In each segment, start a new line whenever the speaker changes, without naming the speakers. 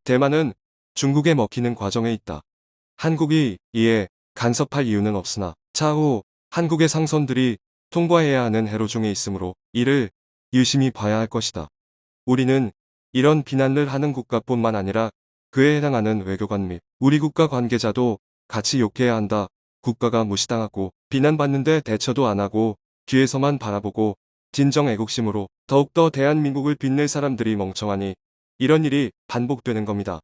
대만은 중국에 먹히는 과정에 있다. 한국이 이에 간섭할 이유는 없으나 차후 한국의 상선들이 통과해야 하는 해로 중에 있으므로 이를 유심히 봐야 할 것이다. 우리는 이런 비난을 하는 국가뿐만 아니라 그에 해당하는 외교관 및 우리 국가 관계자도 같이 욕해야 한다. 국가가 무시당하고 비난받는데 대처도 안 하고 뒤에서만 바라보고 진정 애국심으로 더욱더 대한민국을 빛낼 사람들이 멍청하니 이런 일이 반복되는 겁니다.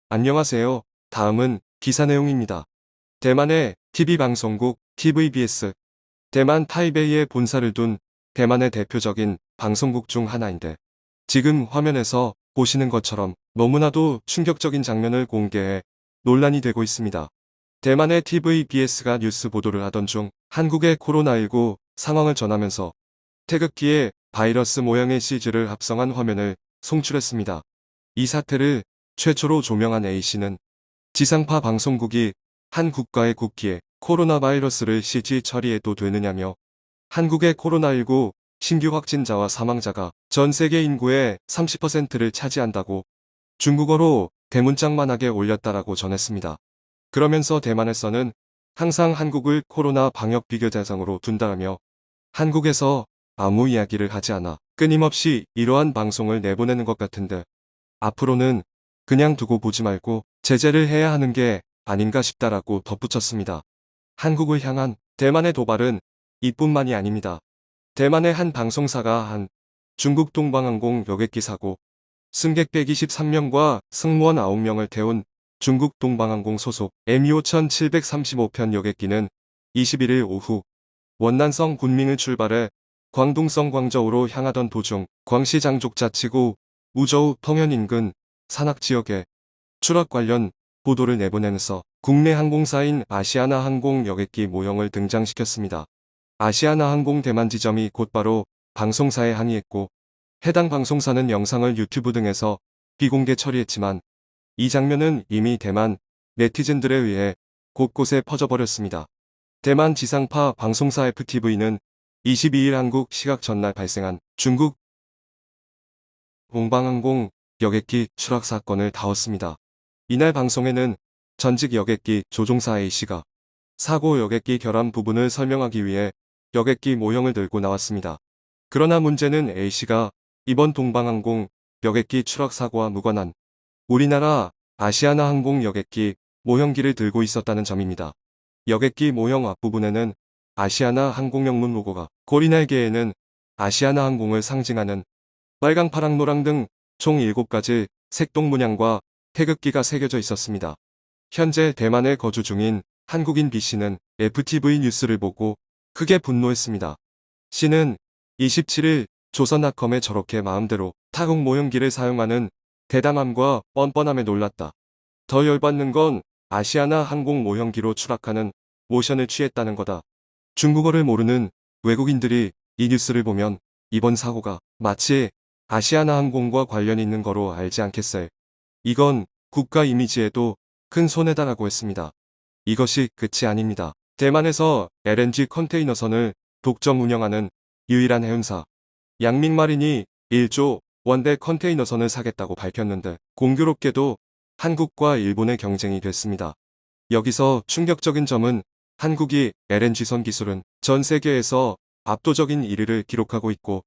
안녕하세요. 다음은 기사 내용입니다. 대만의 TV방송국 TVBS. 대만 타이베이에 본사를 둔 대만의 대표적인 방송국 중 하나인데 지금 화면에서 보시는 것처럼 너무나도 충격적인 장면을 공개해 논란이 되고 있습니다. 대만의 TVBS가 뉴스 보도를 하던 중 한국의 코로나19 상황을 전하면서 태극기에 바이러스 모양의 CG를 합성한 화면을 송출했습니다. 이 사태를 최초로 조명한 A씨는 지상파 방송국이 한 국가의 국기에 코로나 바이러스를 CG 처리해도 되느냐며 한국의 코로나19 신규 확진자와 사망자가 전 세계 인구의 30%를 차지한다고 중국어로 대문짝만하게 올렸다라고 전했습니다. 그러면서 대만에서는 항상 한국을 코로나 방역 비교 대상으로 둔다라며 한국에서 아무 이야기를 하지 않아 끊임없이 이러한 방송을 내보내는 것 같은데 앞으로는 그냥 두고 보지 말고 제재를 해야 하는 게 아닌가 싶다라고 덧붙였습니다. 한국을 향한 대만의 도발은 이뿐만이 아닙니다. 대만의 한 방송사가 한 중국 동방항공 여객기 사고 승객 123명과 승무원 9명을 태운 중국 동방항공 소속 MU-1735편 여객기는 21일 오후 원난성 군밍을 출발해 광둥성 광저우로 향하던 도중 광시 장족자치구 우저우 평현 인근 산악지역에 추락 관련 보도를 내보내면서 국내 항공사인 아시아나항공 여객기 모형을 등장시켰습니다. 아시아나항공 대만 지점이 곧바로 방송사에 항의했고 해당 방송사는 영상을 유튜브 등에서 비공개 처리했지만 이 장면은 이미 대만 네티즌들에 의해 곳곳에 퍼져버렸습니다. 대만 지상파 방송사 FTV는 22일 한국 시각 전날 발생한 중국 동방항공 여객기 추락 사건을 다뤘습니다. 이날 방송에는 전직 여객기 조종사 A씨가 사고 여객기 결함 부분을 설명하기 위해 여객기 모형을 들고 나왔습니다. 그러나 문제는 A씨가 이번 동방항공 여객기 추락 사고와 무관한 우리나라 아시아나항공 여객기 모형기를 들고 있었다는 점입니다. 여객기 모형 앞부분에는 아시아나 항공 영문 로고가 고리날개에는 아시아나항공을 상징하는 빨강 파랑 노랑 등 총 7가지 색동 문양과 태극기가 새겨져 있었습니다. 현재 대만에 거주 중인 한국인 B씨는 FTV 뉴스를 보고 크게 분노했습니다. C는 27일 조선닷컴에 저렇게 마음대로 타국 모형기를 사용하는 대담함과 뻔뻔함에 놀랐다. 더 열받는 건 아시아나 항공 모형기로 추락하는 모션을 취했다는 거다. 중국어를 모르는 외국인들이 이 뉴스를 보면 이번 사고가 마치 아시아나 항공과 관련이 있는 거로 알지 않겠어요. 이건 국가 이미지에도 큰 손해다라고 했습니다. 이것이 끝이 아닙니다. 대만에서 LNG 컨테이너선을 독점 운영하는 유일한 해운사 양민마린이 1조 원대 컨테이너선을 사겠다고 밝혔는데 공교롭게도 한국과 일본의 경쟁이 됐습니다. 여기서 충격적인 점은 한국이 LNG선 기술은 전 세계에서 압도적인 1위를 기록하고 있고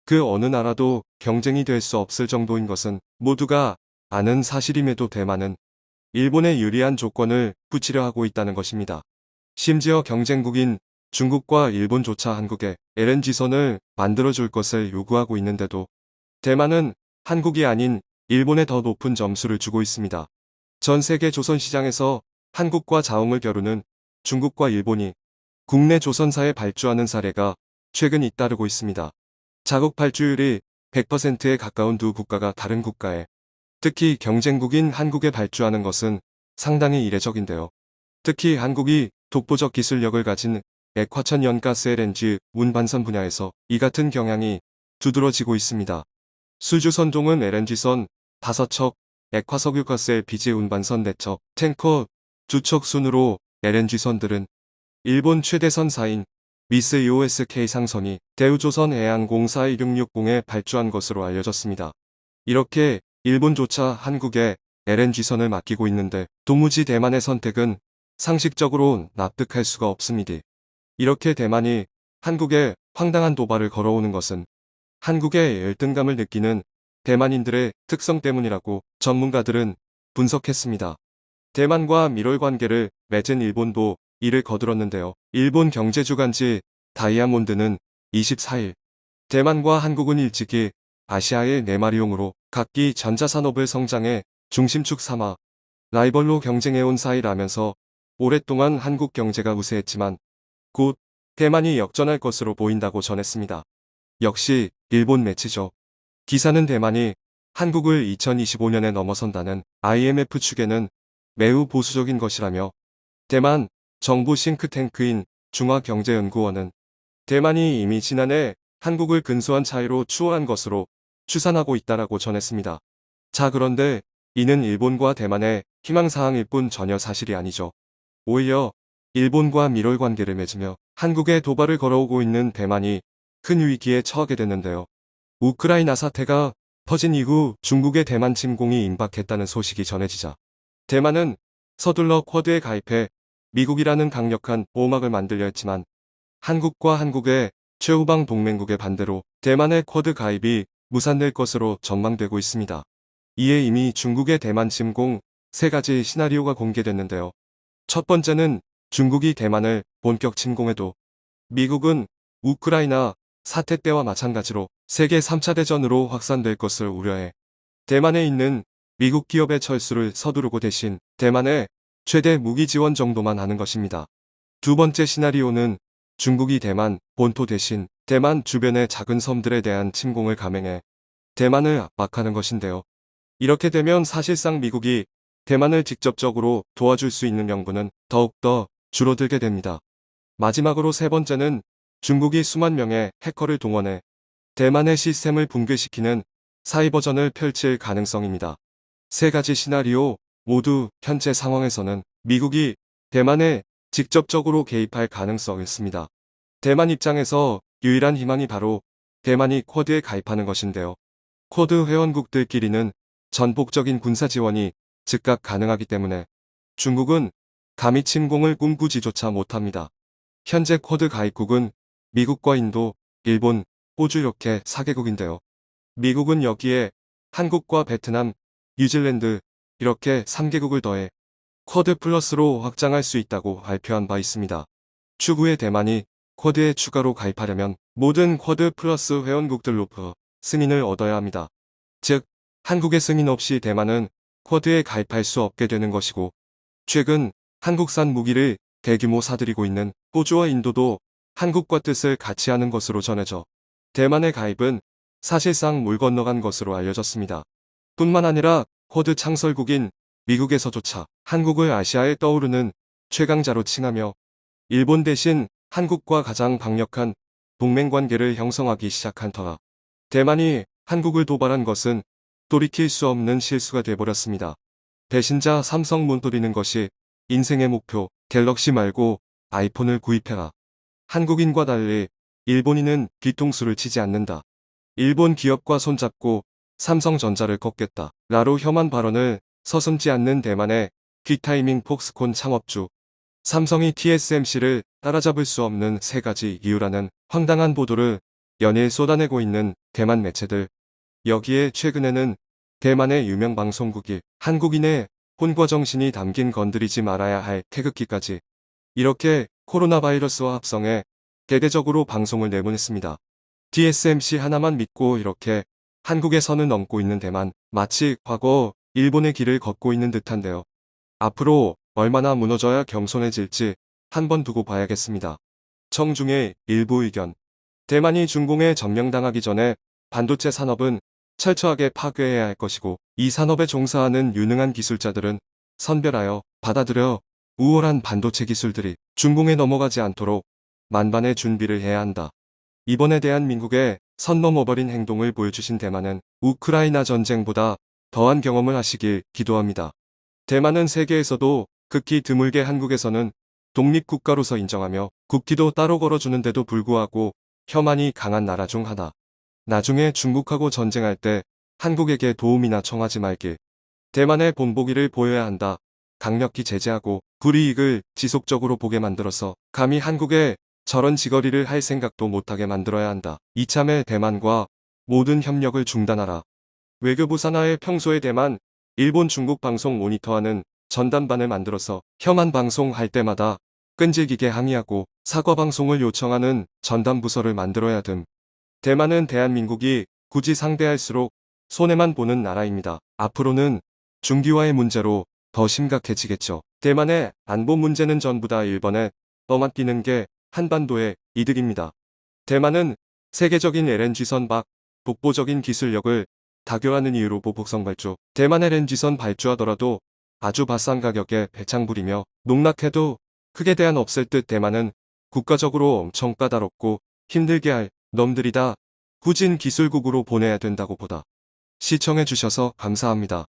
그 어느 나라도 경쟁이 될 수 없을 정도인 것은 모두가 아는 사실임에도 대만은 일본에 유리한 조건을 붙이려 하고 있다는 것입니다. 심지어 경쟁국인 중국과 일본조차 한국에 LNG선을 만들어줄 것을 요구하고 있는데도 대만은 한국이 아닌 일본에 더 높은 점수를 주고 있습니다. 전 세계 조선시장에서 한국과 자웅을 겨루는 중국과 일본이 국내 조선사에 발주하는 사례가 최근 잇따르고 있습니다. 자국 발주율이 100%에 가까운 두 국가가 다른 국가에 특히 경쟁국인 한국에 발주하는 것은 상당히 이례적인데요. 특히 한국이 독보적 기술력을 가진 액화천연가스 LNG 운반선 분야에서 이 같은 경향이 두드러지고 있습니다. 수주 선종은 LNG선 5척, 액화석유가스 LPG 운반선 4척, 탱커 2척 순으로 LNG선들은 일본 최대 선사인 미스 EOSK 상선이 대우조선 해양공사 1660에 발주한 것으로 알려졌습니다. 이렇게 일본조차 한국에 LNG선을 맡기고 있는데 도무지 대만의 선택은 상식적으로 납득할 수가 없습니다. 이렇게 대만이 한국에 황당한 도발을 걸어오는 것은 한국의 열등감을 느끼는 대만인들의 특성 때문이라고 전문가들은 분석했습니다. 대만과 밀월 관계를 맺은 일본도 이를 거들었는데요. 일본 경제주간지 다이아몬드는 24일 대만과 한국은 일찍이 아시아의 네마리용으로 각기 전자산업을 성장의 중심축 삼아 라이벌로 경쟁해온 사이라면서 오랫동안 한국 경제가 우세했지만 곧 대만이 역전할 것으로 보인다고 전했습니다. 역시 일본 매체죠. 기사는 대만이 한국을 2025년에 넘어선다는 IMF 추계는 매우 보수적인 것이라며 대만 정부 싱크탱크인 중화경제연구원은 대만이 이미 지난해 한국을 근소한 차이로 추월한 것으로 추산하고 있다라고 전했습니다. 자, 그런데 이는 일본과 대만의 희망사항일 뿐 전혀 사실이 아니죠. 오히려 일본과 밀월 관계를 맺으며 한국에 도발을 걸어오고 있는 대만이 큰 위기에 처하게 됐는데요. 우크라이나 사태가 터진 이후 중국의 대만 침공이 임박했다는 소식이 전해지자 대만은 서둘러 쿼드에 가입해 미국이라는 강력한 보호막을 만들려 했지만 한국과 한국의 최후방 동맹국의 반대로 대만의 쿼드 가입이 무산될 것으로 전망되고 있습니다. 이에 이미 중국의 대만 침공 3가지 시나리오가 공개됐는데요. 첫 번째는 중국이 대만을 본격 침공해도 미국은 우크라이나 사태 때와 마찬가지로 세계 3차 대전으로 확산될 것을 우려해 대만에 있는 미국 기업의 철수를 서두르고 대신 대만에 최대 무기 지원 정도만 하는 것입니다. 두 번째 시나리오는 중국이 대만 본토 대신 대만 주변의 작은 섬들에 대한 침공을 감행해 대만을 압박하는 것인데요. 이렇게 되면 사실상 미국이 대만을 직접적으로 도와줄 수 있는 명분은 더욱더 줄어들게 됩니다. 마지막으로 세 번째는 중국이 수만 명의 해커를 동원해 대만의 시스템을 붕괴시키는 사이버전을 펼칠 가능성입니다. 3가지 시나리오 모두 현재 상황에서는 미국이 대만에 직접적으로 개입할 가능성이 있습니다. 대만 입장에서 유일한 희망이 바로 대만이 쿼드에 가입하는 것인데요. 쿼드 회원국들끼리는 전폭적인 군사 지원이 즉각 가능하기 때문에 중국은 감히 침공을 꿈꾸지조차 못합니다. 현재 쿼드 가입국은 미국과 인도, 일본, 호주 이렇게 4개국인데요. 미국은 여기에 한국과 베트남, 뉴질랜드 이렇게 3개국을 더해 쿼드 플러스로 확장할 수 있다고 발표한 바 있습니다. 추후에 대만이 쿼드에 추가로 가입하려면 모든 쿼드 플러스 회원국들로부터 승인을 얻어야 합니다. 즉, 한국의 승인 없이 대만은 쿼드에 가입할 수 없게 되는 것이고, 최근 한국산 무기를 대규모 사들이고 있는 호주와 인도도 한국과 뜻을 같이 하는 것으로 전해져 대만의 가입은 사실상 물 건너간 것으로 알려졌습니다. 뿐만 아니라 쿼드 창설국인 미국에서조차 한국을 아시아에 떠오르는 최강자로 칭하며 일본 대신 한국과 가장 강력한 동맹관계를 형성하기 시작한 터라 대만이 한국을 도발한 것은 돌이킬 수 없는 실수가 돼버렸습니다. 배신자 삼성 문돌리는 것이 인생의 목표, 갤럭시 말고 아이폰을 구입해라. 한국인과 달리 일본인은 뒤통수를 치지 않는다. 일본 기업과 손잡고 삼성전자를 꺾겠다. 라로 혐한 발언을 서슴지 않는 대만의 퀵타이밍 폭스콘 창업주 삼성이 TSMC를 따라잡을 수 없는 3가지 이유라는 황당한 보도를 연일 쏟아내고 있는 대만 매체들. 여기에 최근에는 대만의 유명 방송국이 한국인의 혼과 정신이 담긴 건드리지 말아야 할 태극기까지 이렇게 코로나 바이러스와 합성해 대대적으로 방송을 내보냈습니다. TSMC 하나만 믿고 이렇게 한국의 선을 넘고 있는 대만, 마치 과거 일본의 길을 걷고 있는 듯한데요. 앞으로 얼마나 무너져야 겸손해질지 한번 두고 봐야겠습니다. 청중의 일부 의견. 대만이 중공에 점령당하기 전에 반도체 산업은 철저하게 파괴해야 할 것이고 이 산업에 종사하는 유능한 기술자들은 선별하여 받아들여 우월한 반도체 기술들이 중공에 넘어가지 않도록 만반의 준비를 해야 한다. 이번에 대한민국의 선 넘어버린 행동을 보여주신 대만은 우크라이나 전쟁보다 더한 경험을 하시길 기도합니다. 대만은 세계에서도 극히 드물게 한국에서는 독립국가로서 인정하며 국기도 따로 걸어주는데도 불구하고 혐한이 강한 나라 중 하나. 나중에 중국하고 전쟁할 때 한국에게 도움이나 청하지 말길. 대만의 본보기를 보여야 한다. 강력히 제재하고 불이익을 지속적으로 보게 만들어서 감히 한국에 저런 지거리를 할 생각도 못하게 만들어야 한다. 이참에 대만과 모든 협력을 중단하라. 외교부 산하에 평소에 대만, 일본, 중국 방송 모니터하는 전담반을 만들어서 혐한 방송할 때마다 끈질기게 항의하고 사과 방송을 요청하는 전담부서를 만들어야 됨. 대만은 대한민국이 굳이 상대할수록 손해만 보는 나라입니다. 앞으로는 중기화의 문제로 더 심각해지겠죠. 대만의 안보 문제는 전부 다 일본에 떠맡기는 게 한반도의 이득입니다. 대만은 세계적인 LNG선 독보적인 기술력을 다교하는 이유로 보복성 발주. 대만 LNG선 발주하더라도 아주 비싼 가격에 배창 부리며 농락해도 크게 대안 없을 듯. 대만은 국가적으로 엄청 까다롭고 힘들게 할 놈들이다. 후진 기술국으로 보내야 된다고 보다. 시청해주셔서 감사합니다.